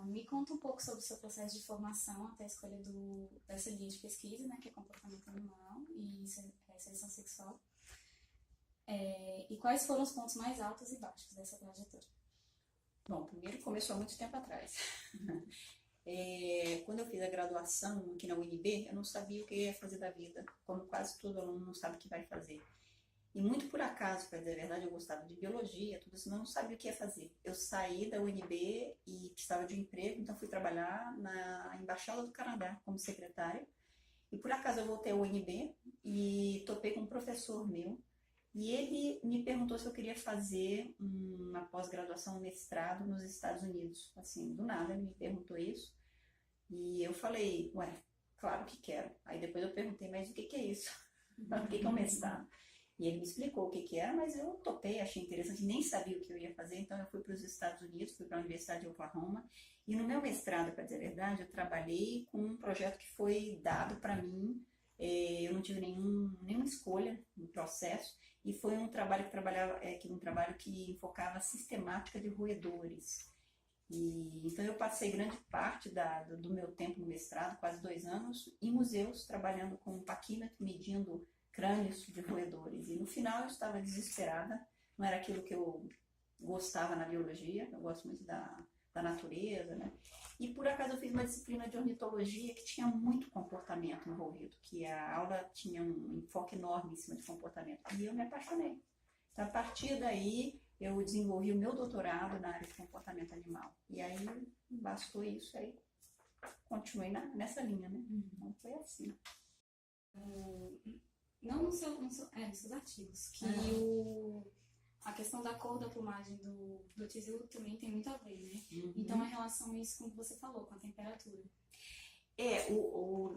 me conta um pouco sobre o seu processo de formação até a escolha dessa linha de pesquisa, né, que é comportamento animal e seleção sexual. E quais foram os pontos mais altos e baixos dessa trajetória? Bom, primeiro começou há muito tempo atrás. Quando eu fiz a graduação aqui na UNB, eu não sabia o que eu ia fazer da vida, como quase todo aluno não sabe o que vai fazer. E muito por acaso, para dizer a verdade, eu gostava de biologia, tudo isso, mas não sabia o que ia fazer. Eu saí da UNB e precisava de um emprego, então fui trabalhar na Embaixada do Canadá como secretária. E por acaso eu voltei à UNB e topei com um professor meu. E ele me perguntou se eu queria fazer uma pós-graduação, um mestrado nos Estados Unidos. Assim, do nada ele me perguntou isso. E eu falei, ué, claro que quero. Aí depois eu perguntei, mas o que é isso? O que é um mestrado? E ele me explicou o que era, mas eu topei, achei interessante, nem sabia o que eu ia fazer, então eu fui para os Estados Unidos, fui para a Universidade de Oklahoma, e no meu mestrado, para dizer a verdade, eu trabalhei com um projeto que foi dado para mim, eu não tive nenhuma escolha no processo, e foi um trabalho que enfocava a sistemática de roedores. Então eu passei grande parte do meu tempo no mestrado, quase 2 anos, em museus, trabalhando com um paquímetro, medindo crânios de roedores. E no final eu estava desesperada, não era aquilo que eu gostava na biologia, eu gosto muito da natureza, né? E por acaso eu fiz uma disciplina de ornitologia que tinha muito comportamento envolvido, que a aula tinha um enfoque enorme em cima de comportamento. E eu me apaixonei. Então, a partir daí, eu desenvolvi o meu doutorado na área de comportamento animal. E aí, bastou isso, aí continuei nessa linha, né? Então, foi assim. Não nos seus artigos, que a questão da cor da plumagem do tizil também tem muito a ver, né? Então, em relação a isso, como você falou, com a temperatura.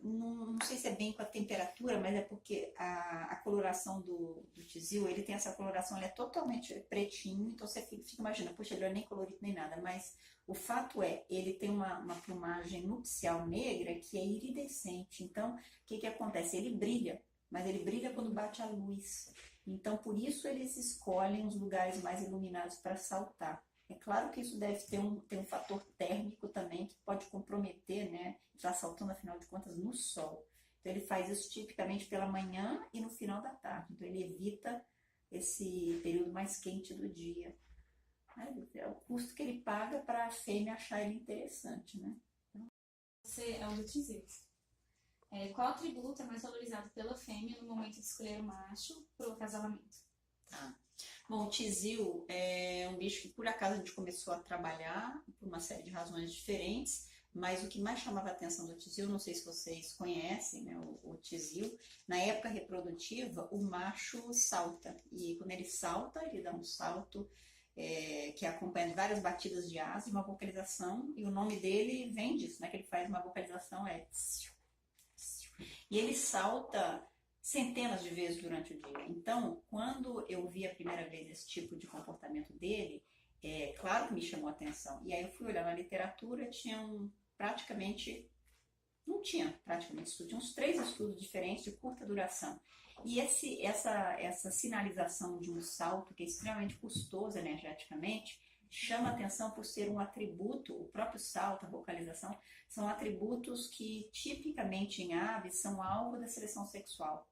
Não sei se é bem com a temperatura, mas é porque a coloração do tizil, ele tem essa coloração, ele é totalmente pretinho, então você fica imagina, poxa, ele não é nem colorido nem nada, mas o fato ele tem uma plumagem nupcial negra que é iridescente, então o que acontece? Ele brilha, mas ele brilha quando bate a luz, então por isso eles escolhem os lugares mais iluminados para saltar. É claro que isso deve ter um fator térmico também que pode comprometer, né? Está saltando, afinal de contas, no sol. Então ele faz isso tipicamente pela manhã e no final da tarde. Então ele evita esse período mais quente do dia. É o custo que ele paga para a fêmea achar ele interessante, né? Você é o do tizil. Qual atributo é mais valorizado pela fêmea no momento de escolher o macho para o acasalamento? Bom, o tizil é um bicho que por acaso a gente começou a trabalhar por uma série de razões diferentes, mas o que mais chamava a atenção do tizil, não sei se vocês conhecem, né, o tizil, na época reprodutiva o macho salta, e quando ele salta, ele dá um salto que acompanha várias batidas de asa e uma vocalização, e o nome dele vem disso, né, que ele faz uma vocalização, e ele salta centenas de vezes durante o dia. Então, quando eu vi a primeira vez esse tipo de comportamento dele, claro que me chamou a atenção. E aí eu fui olhar na literatura, não tinha praticamente estudo, tinha uns 3 estudos diferentes de curta duração. E essa sinalização de um salto, que é extremamente custoso energeticamente, chama atenção por ser um atributo, o próprio salto, a vocalização, são atributos que tipicamente em aves são alvo da seleção sexual.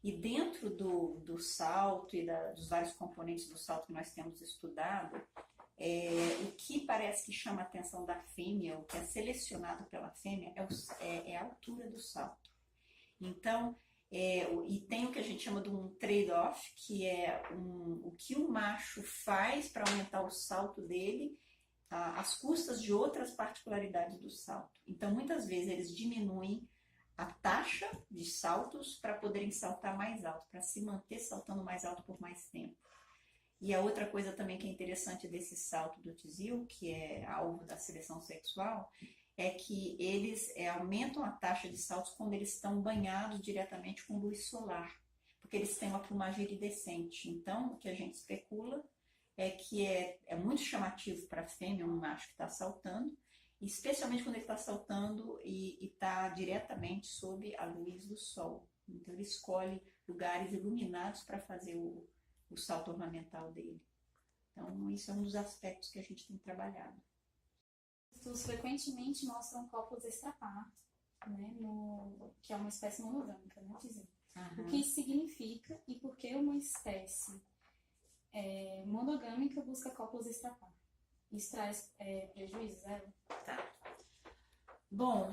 E dentro do salto e dos vários componentes do salto que nós temos estudado, o que parece que chama a atenção da fêmea, o que é selecionado pela fêmea, é a altura do salto. Então, e tem o que a gente chama de um trade-off, que é o que o macho faz para aumentar o salto dele, às custas de outras particularidades do salto. Então, muitas vezes eles diminuem a taxa de saltos para poderem saltar mais alto, para se manter saltando mais alto por mais tempo. E a outra coisa também que é interessante desse salto do tizil, que é alvo da seleção sexual, é que eles aumentam a taxa de saltos quando eles estão banhados diretamente com luz solar, porque eles têm uma plumagem iridescente. Então, o que a gente especula é que é muito chamativo para a fêmea, um macho que está saltando, especialmente quando ele está saltando e está diretamente sob a luz do sol. Então ele escolhe lugares iluminados para fazer o salto ornamental dele. Então isso é um dos aspectos que a gente tem trabalhado. Estudos frequentemente mostram cópulas extrapar, né, que é uma espécie monogâmica, né, dizer. O que isso significa e por que uma espécie monogâmica busca cópulas extrapar? Isso traz prejuízos, Ela? Tá. Bom,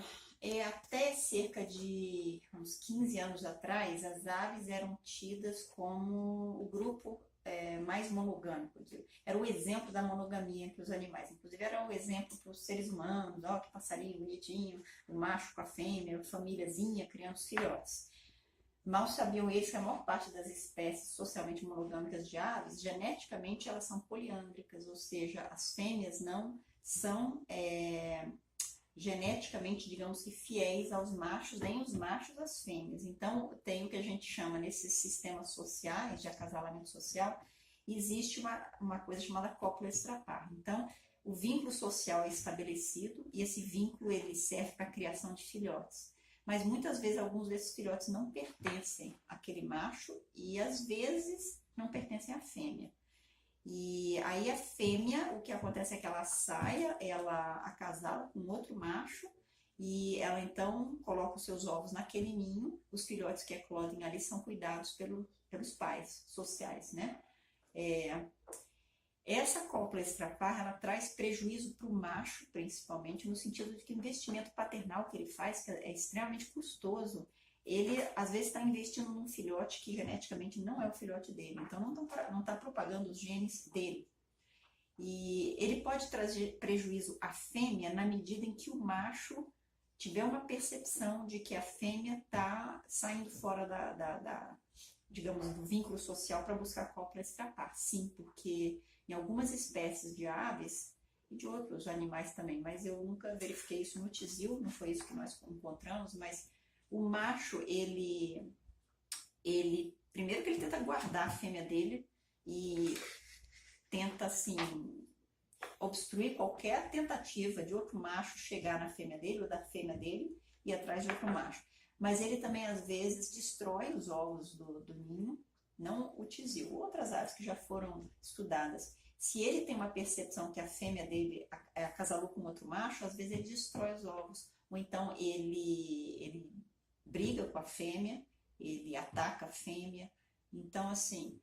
até cerca de uns 15 anos atrás, as aves eram tidas como o grupo mais monogâmico. Era o exemplo da monogamia entre os animais. Inclusive, era o exemplo para os seres humanos. Ó, que passarinho bonitinho, o macho com a fêmea, a famíliazinha criando os filhotes. Mal sabiam eles que a maior parte das espécies socialmente monogâmicas de aves, geneticamente, elas são poliândricas, ou seja, as fêmeas não são geneticamente, digamos que, fiéis aos machos, nem os machos às fêmeas. Então, tem o que a gente chama, nesses sistemas sociais, de acasalamento social, existe uma coisa chamada cópula extrapar. Então, o vínculo social é estabelecido e esse vínculo ele serve para a criação de filhotes. Mas muitas vezes alguns desses filhotes não pertencem àquele macho e às vezes não pertencem à fêmea. E aí a fêmea, o que acontece é que ela sai, ela acasala com outro macho e ela então coloca os seus ovos naquele ninho. Os filhotes que eclodem ali são cuidados pelos pais sociais, né? Essa cópula extrapar, ela traz prejuízo para o macho, principalmente, no sentido de que o investimento paternal que ele faz, que é extremamente custoso, ele às vezes está investindo num filhote que geneticamente não é o filhote dele, então não está propagando os genes dele. E ele pode trazer prejuízo à fêmea na medida em que o macho tiver uma percepção de que a fêmea está saindo fora digamos, do vínculo social para buscar a cópula extrapar. Sim, porque em algumas espécies de aves e de outros animais também, mas eu nunca verifiquei isso no tizil, não foi isso que nós encontramos, mas o macho, ele primeiro que ele tenta guardar a fêmea dele e tenta, assim, obstruir qualquer tentativa de outro macho chegar na fêmea dele ou da fêmea dele e ir atrás de outro macho. Mas ele também, às vezes, destrói os ovos do ninho, não o tizil. Outras aves que já foram estudadas. Se ele tem uma percepção que a fêmea dele acasalou com outro macho, às vezes ele destrói os ovos. Ou então ele briga com a fêmea, ele ataca a fêmea. Então, assim,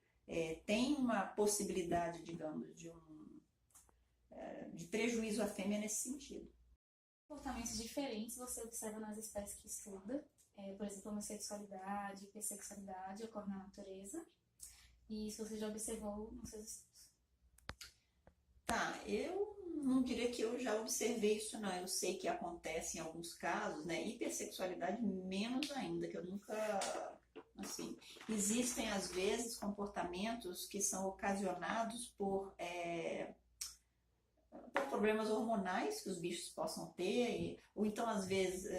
tem uma possibilidade, digamos, de prejuízo à fêmea nesse sentido. Comportamentos diferentes você observa nas espécies que estuda. Por exemplo, homossexualidade, hipersexualidade ocorre na natureza. E isso você já observou nos seus estudos? Tá, eu não diria que eu já observei isso, não. Eu sei que acontece em alguns casos, né? Hipersexualidade menos ainda, que eu nunca... Assim, existem, às vezes, comportamentos que são ocasionados por problemas hormonais que os bichos possam ter, ou então, às vezes,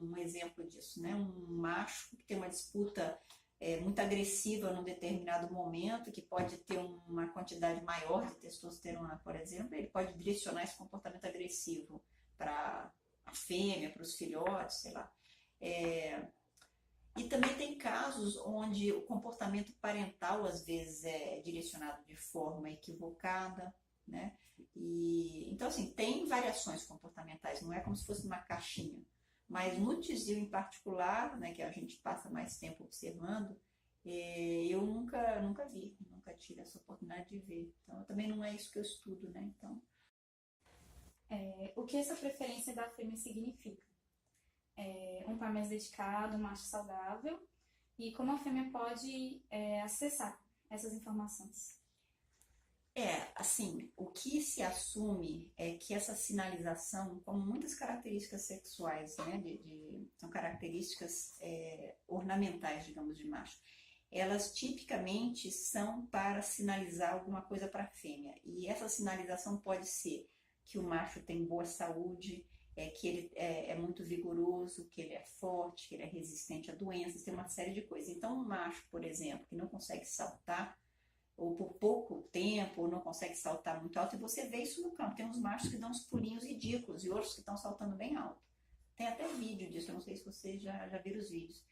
um exemplo disso, né? Um macho que tem uma disputa muito agressiva num determinado momento, que pode ter uma quantidade maior de testosterona, por exemplo, ele pode direcionar esse comportamento agressivo para a fêmea, para os filhotes, sei lá. E também tem casos onde o comportamento parental, às vezes, é direcionado de forma equivocada, né? Então, assim, tem variações comportamentais, não é como se fosse uma caixinha. Mas no tizil em particular, né, que a gente passa mais tempo observando, eu nunca vi, nunca tive essa oportunidade de ver. Então, também não é isso que eu estudo, né? Então... o que essa preferência da fêmea significa? Um par mais dedicado, um macho saudável, e como a fêmea pode acessar essas informações? Assim, o que se assume é que essa sinalização, como muitas características sexuais, né, são características ornamentais, digamos, de macho, elas tipicamente são para sinalizar alguma coisa para a fêmea. E essa sinalização pode ser que o macho tem boa saúde, que ele é muito vigoroso, que ele é forte, que ele é resistente a doenças, tem uma série de coisas. Então, um macho, por exemplo, que não consegue saltar, ou por pouco tempo, ou não consegue saltar muito alto, e você vê isso no campo. Tem uns machos que dão uns pulinhos ridículos e outros que estão saltando bem alto. Tem até vídeo disso, eu não sei se vocês já viram os vídeos.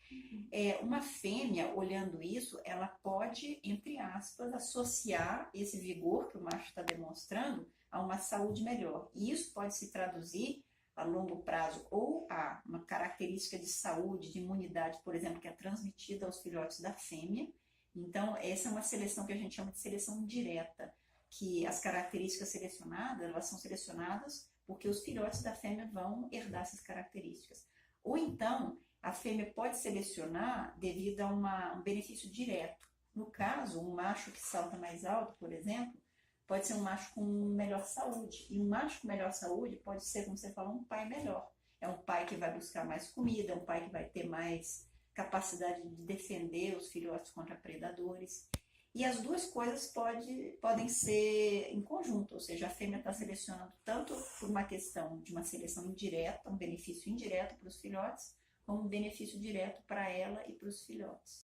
Uma fêmea, olhando isso, ela pode, entre aspas, associar esse vigor que o macho está demonstrando a uma saúde melhor. E isso pode se traduzir a longo prazo ou a uma característica de saúde, de imunidade, por exemplo, que é transmitida aos filhotes da fêmea. Então, essa é uma seleção que a gente chama de seleção direta, que as características selecionadas, elas são selecionadas porque os filhotes da fêmea vão herdar essas características. Ou então, a fêmea pode selecionar devido a um benefício direto. No caso, um macho que salta mais alto, por exemplo, pode ser um macho com melhor saúde. E um macho com melhor saúde pode ser, como você falou, um pai melhor. É um pai que vai buscar mais comida, é um pai que vai ter mais capacidade de defender os filhotes contra predadores. E as duas coisas podem ser em conjunto, ou seja, a fêmea está selecionando tanto por uma questão de uma seleção indireta, um benefício indireto para os filhotes, como um benefício direto para ela e para os filhotes.